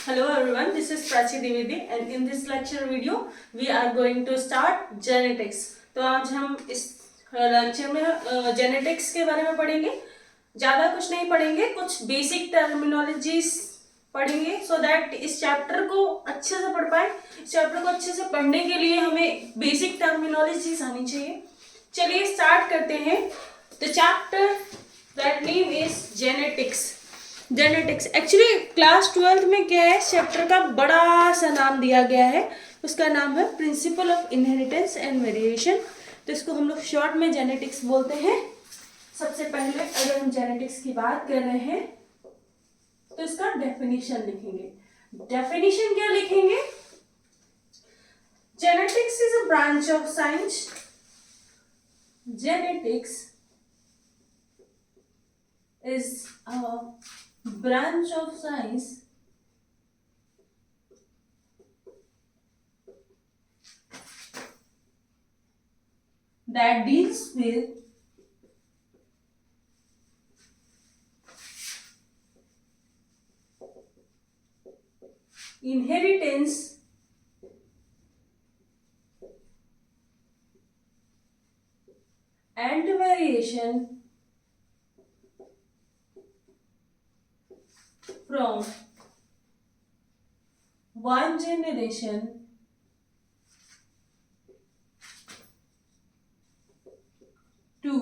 Hello everyone, this is Prachi Dwivedi and in this lecture video we are going to start genetics. तो आज हम इस lecture में genetics के बारे में पढ़ेंगे. ज़्यादा कुछ नहीं पढ़ेंगे, कुछ बेसिक टर्मिनोलॉजीज पढ़ेंगे सो दैट इस चैप्टर को अच्छे से पढ़ पाए. इस चैप्टर को अच्छे से पढ़ने के लिए हमें बेसिक टर्मिनोलॉजीज आनी चाहिए. चलिए स्टार्ट करते हैं. The chapter that name is genetics. Genetics actually class 12th में क्या है, चैप्टर का बड़ा सा नाम दिया गया है. उसका नाम है principle of inheritance and variation. तो इसको हम लोग शॉर्ट में जेनेटिक्स बोलते हैं. सबसे पहले अगर हम जेनेटिक्स की बात कर रहे हैं तो इसका डेफिनेशन लिखेंगे. डेफिनेशन क्या लिखेंगे? Genetics is a branch of science. Genetics is a branch of science that deals with inheritance and variation from one generation to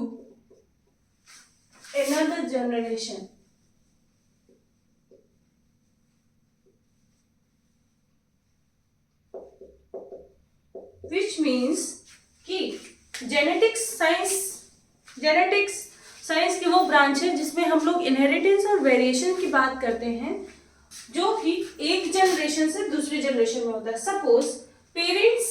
another generation. Which means कि जेनेटिक्स साइंस की वो ब्रांच है जिसमें हम लोग इनहेरिटेंस और वेरिएशन की बात करते हैं, जो कि एक जनरेशन से दूसरी जनरेशन में होता है. सपोज पेरेंट्स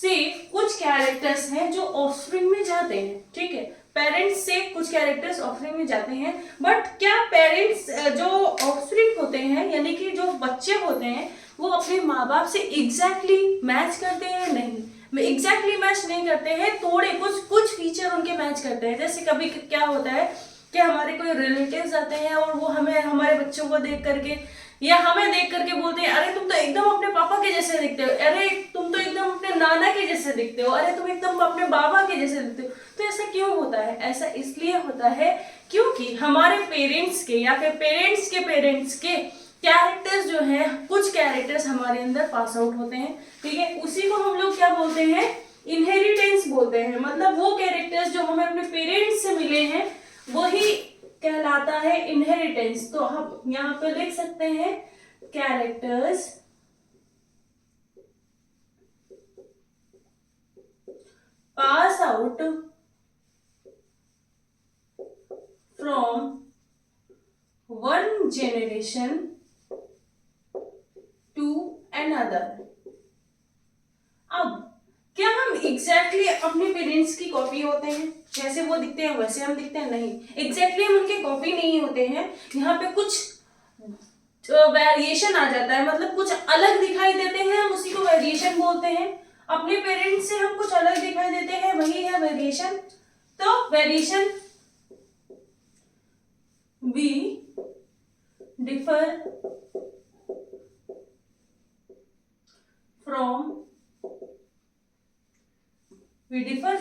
से कुछ कैरेक्टर्स हैं जो ऑफस्प्रिंग में जाते हैं. ठीक है, पेरेंट्स से कुछ कैरेक्टर्स ऑफस्प्रिंग में जाते हैं, बट क्या पेरेंट्स जो ऑफस्प्रिंग होते हैं यानी कि जो बच्चे होते हैं वो अपने माँ बाप से एग्जैक्टली मैच करते हैं? नहीं, एग्जैक्टली मैच नहीं करते हैं. थोड़े कुछ फीचर उनके मैच करते हैं. जैसे कभी क्या होता है कि हमारे कोई रिलेटिव्स आते हैं और वो हमें हमारे बच्चों को देख करके या हमें देख करके बोलते हैं, अरे तुम तो एकदम अपने पापा के जैसे दिखते हो, अरे तुम तो एकदम अपने नाना के जैसे दिखते हो, अरे तुम एकदम अपने बाबा के जैसे दिखते हो. तो ऐसा क्यों होता है? ऐसा इसलिए होता है क्योंकि हमारे पेरेंट्स के या फिर पेरेंट्स के कैरेक्टर्स जो हैं, कुछ कैरेक्टर्स हमारे अंदर पास आउट होते हैं. ठीक है, उसी को हम लोग क्या बोलते हैं? इनहेरिटेंस बोलते हैं. मतलब वो कैरेक्टर्स जो हमें अपने पेरेंट्स से मिले हैं वही कहलाता है इनहेरिटेंस. तो हम यहाँ पे लिख सकते हैं characters pass out from one generation to another. अब क्या हम एग्जैक्टली अपने पेरेंट्स की कॉपी होते हैं? जैसे वो दिखते हैं वैसे हम दिखते हैं? नहीं, एग्जैक्टली हम उनके कॉपी नहीं होते हैं. यहाँ पे कुछ वेरिएशन आ जाता है, मतलब कुछ अलग दिखाई देते हैं, हम उसी को वेरिएशन बोलते हैं. अपने पेरेंट्स से हम कुछ अलग दिखाई देते हैं, वही है वेरिएशन. तो variation we differ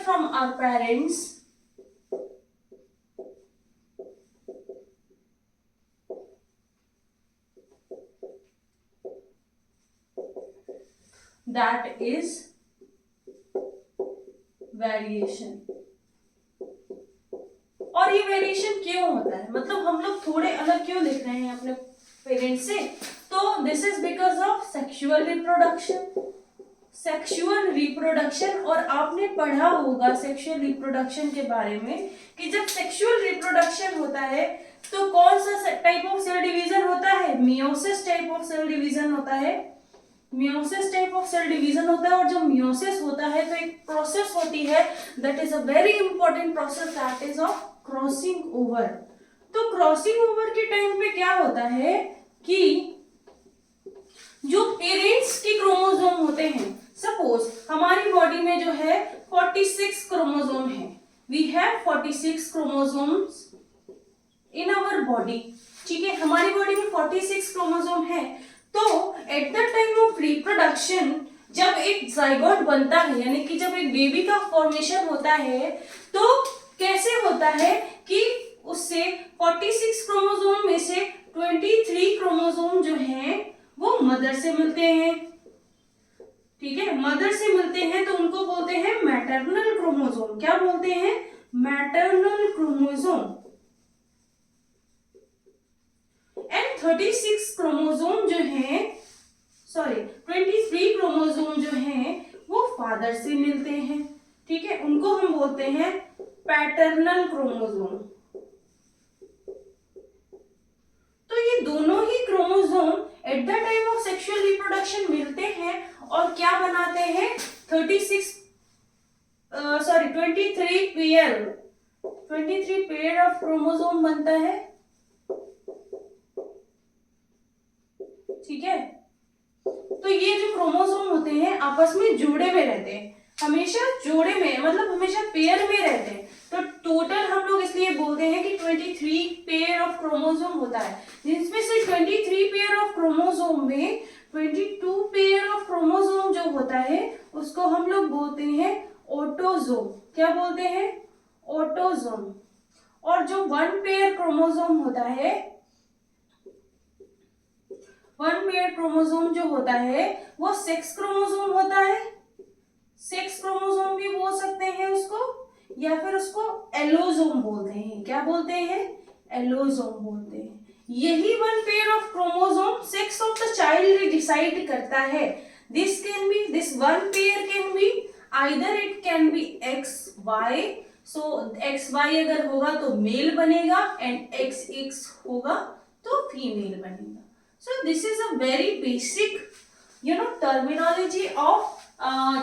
from our parents that is variation. और ये वेरिएशन क्यों होता है? मतलब हम लोग थोड़े अलग क्यों दिख रहे हैं अपने पेरेंट्स से? तो this is because of sexual reproduction. और आपने पढ़ा होगा सेक्सुअल रिप्रोडक्शन के बारे में कि जब सेक्सुअल रिप्रोडक्शन होता है तो कौन सा टाइप ऑफ सेल डिवीजन होता है? Meiosis type of cell division होता है. Meiosis type of cell division होता है. और जब मियोसिस होता है तो एक प्रोसेस होती है that is a very important process, that is of crossing over. तो क्रॉसिंग ओवर के टाइम पे क्या होता है कि जो पेरेंट्स के क्रोमोसोम होते हैं, सपोज हमारी बॉडी में जो है 46 क्रोमोसोम है. We have 46 chromosomes in our body. ठीक है, हमारी बॉडी में 46 क्रोमोसोम है. तो at the time of reproduction जब एक जाइगोट बनता है, यानी कि जब एक बेबी का फॉर्मेशन होता है, तो कैसे होता है कि उससे 46 क्रोमोसोम में से 23 क्रोमोसोम जो हैं वो मदर से मिलते हैं। ठीक है, मदर से मिलते हैं तो उनको बोलते हैं मैटरनल क्रोमोसोम। क्या बोलते हैं? Maternal chromosome. एंड 36 क्रोमोसोम जो है, सॉरी 23 क्रोमोसोम जो हैं वो फादर से मिलते हैं। ठीक है, उनको हम बोलते हैं पैटर्नल क्रोमोसोम। तो ये दोनों ही chromosome at the time of sexual reproduction मिलते हैं और क्या बनाते हैं? 23 पेयर ऑफ क्रोमोसोम बनता है। ठीक है, तो ये जो क्रोमोसोम होते हैं आपस में जोड़े में रहते हैं, हमेशा जोड़े में, मतलब हमेशा पेयर में रहते हैं। तो टोटल हम लोग इसलिए बोलते हैं कि 23 पेयर ऑफ क्रोमोसोम होता है, जिसमें से 23 पेयर ऑफ क्रोमोसोम में 22 पेयर ऑफ क्रोमोसोम जो होता है उसको हम लोग बोलते हैं ऑटोजोम। क्या बोलते हैं? ऑटोजोम। और जो 1 पेयर क्रोमोसोम होता है, 1 पेयर क्रोमोसोम जो होता है वो सेक्स क्रोमोसोम होता है। सेक्स क्रोमोसोम भी बोल सकते हैं उसको, या फिर उसको एलोसोम बोलते हैं। क्या बोलते हैं? एलोसोम बोलते हैं। यही 1 pair of chromosome sex of the child decide करता है। This 1 pair can be either, it can be XY। So XY अगर होगा तो मेल बनेगा एंड XX होगा तो फीमेल बनेगा। So this is a very basic, terminology of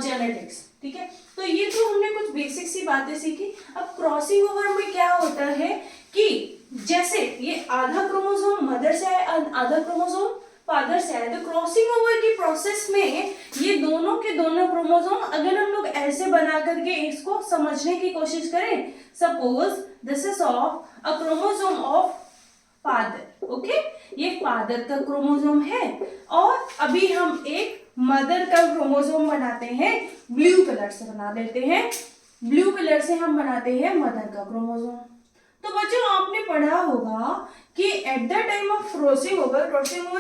genetics. ठीक है, तो ये तो हमने कुछ बेसिक सी बातें सीखी। अब क्रॉसिंग ओवर में क्या होता है कि जैसे ये आधा क्रोमोसोम मदर से है, आधा क्रोमोसोम फादर से है, तो क्रॉसिंग ओवर की प्रोसेस में ये दोनों के दोनों क्रोमोसोम अगर हम लोग ऐसे बना करके इसको समझने की कोशिश करें, suppose this is of a chromosome of father. Okay, ये फादर का क्रोमोसोम है और अभी हम एक मदर का क्रोमोसोम बनाते हैं, ब्लू कलर से बना देते हैं। ब्लू कलर से हम बनाते हैं मदर का क्रोमोसोम। तो बच्चों आपने पढ़ा होगा कि eight the time of crossing over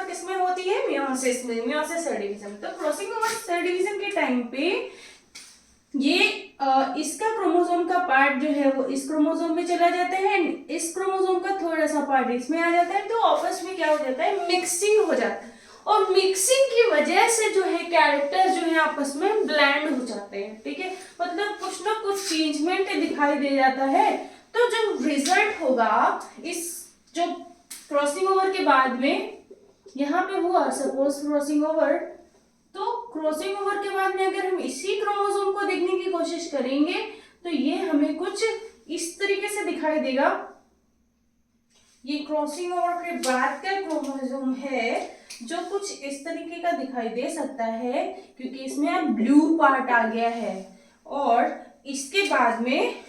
किसमें होती है? मियोसिस में, मियोसिस सेल डिवीजन। तो क्रॉसिंग ओवर सेल डिवीजन के टाइम पे ये इसका क्रोमोसोम का पार्ट जो है वो इस क्रोमोसोम में चला जाता है, इस क्रोमोसोम का थोड़ा सा पार्ट इसमें आ जाता है, तो आपस में क्या हो जाता है? मिक्सिंग हो जाता है। और मिक्सिंग की वजह से जो है कैरेक्टर जो है आपस में ब्लेंड हो जाते हैं। ठीक है, मतलब कुछ ना कुछ चेंजमेंट दिखाई दे जाता है। तो जो रिजल्ट होगा इस जो क्रॉसिंग ओवर के बाद में यहाँ पे हुआ, सपोज क्रॉसिंग ओवर, तो क्रॉसिंग ओवर के बाद में अगर हम इसी क्रोमोसोम को देखने की कोशिश करेंगे तो ये हमें कुछ इस तरीके से दिखाई देगा। ये क्रॉसिंग ओवर के बाद का क्रोमोसोम है जो कुछ इस तरीके का दिखाई दे सकता है, क्योंकि इसमें अब ब्लू पार्ट आ गया है। और इसके बाद में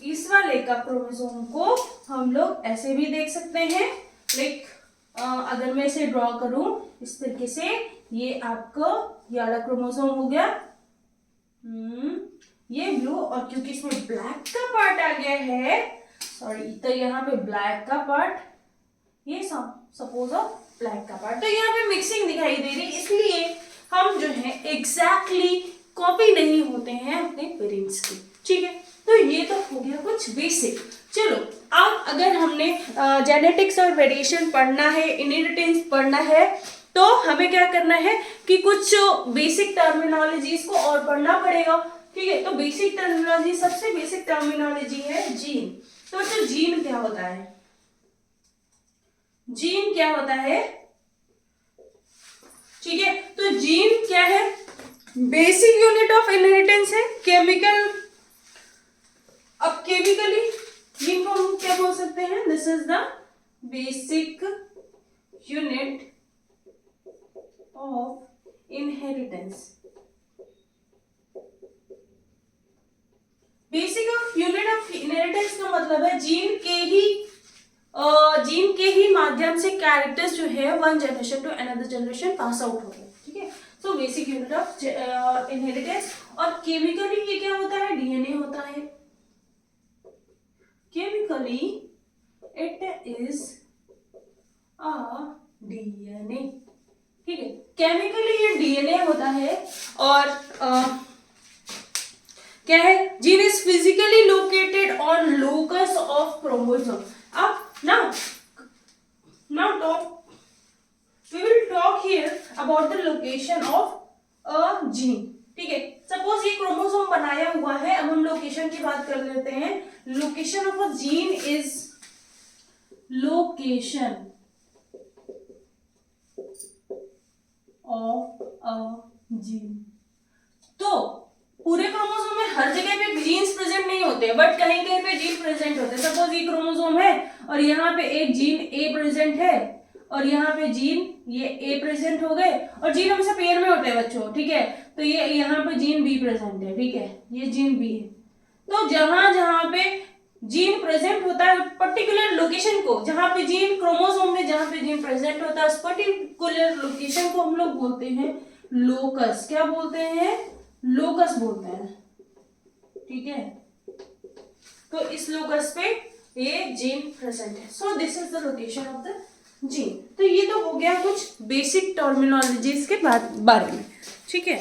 इस वाले का क्रोमोसोम को हम लोग ऐसे भी देख सकते हैं। लाइक अगर मैं इसे ड्रॉ करूं इस तरीके से, ये आपका ये वाला क्रोमोसोम हो गया, ये ब्लू, और क्योंकि इसमें ब्लैक का पार्ट आ गया है, सॉरी, तो यहाँ पे ब्लैक का पार्ट, ये सपोज ऑफ ब्लैक का पार्ट, तो यहाँ पे मिक्सिंग दिखाई दे रही, इसलिए हम जो है एग्जैक्टली कॉपी नहीं होते हैं अपने पेरेंट्स की। ठीक है, तो ये तो हो गया कुछ बेसिक। चलो अब अगर हमने जेनेटिक्स और वेरिएशन पढ़ना है, इनहेरिटेंस पढ़ना है, तो हमें क्या करना है कि कुछ बेसिक टर्मिनोलॉजीज को और पढ़ना पड़ेगा। ठीक है, तो बेसिक टर्मिनोलॉजी, सबसे बेसिक टर्मिनोलॉजी है जीन। तो बच्चों जीन क्या होता है? जीन क्या होता है? ठीक है, तो जीन क्या है? बेसिक यूनिट ऑफ इनहेरिटेंस है, केमिकल। अब केमिकली जीन को हम क्या बोल सकते हैं? This is the basic unit of inheritance. Basic unit of inheritance का मतलब है जीन के ही माध्यम से कैरेक्टर्स जो है one generation to another generation pass out हो गए, ठीक है। So basic unit of inheritance. और केमिकली ये क्या होता है, डीएनए होता है। Chemically it is a DNA, ठीक है। केमिकली ये डीएनए होता है। और क्या है, gene is physically located on locus of chromosome. अब now we will talk here about the location of a gene, ठीक है। सपोज ये क्रोमोसोम बनाया हुआ है, अब हम लोकेशन की बात कर लेते हैं। Location of a gene is location of a gene. तो पूरे क्रोमोसोम में हर जगह पे जीन्स प्रेजेंट नहीं होते, बट कहीं कहीं पे जीन प्रेजेंट होते हैं। सपोज ये क्रोमोसोम है और यहाँ पे एक जीन ए प्रेजेंट है और यहाँ पे जीन ये ए प्रेजेंट हो गए, और जीन हमेशा पेयर में होते हैं बच्चों, ठीक है। तो ये यहाँ पे जीन बी प्रेजेंट है, ठीक है, ये जीन बी है। तो जहां जहां पे जीन प्रेजेंट होता है पर्टिकुलर लोकेशन को, जहां पे जीन क्रोमोसोम में जहां पे जीन प्रेजेंट होता है उस पर्टिकुलर लोकेशन को हम लोग बोलते हैं लोकस। क्या बोलते हैं, लोकस बोलते हैं, ठीक है। तो इस लोकस पे ये जीन प्रेजेंट है। So this is the location of the gene. तो ये तो हो गया कुछ बेसिक टर्मिनोलॉजीज के बारे में, ठीक है।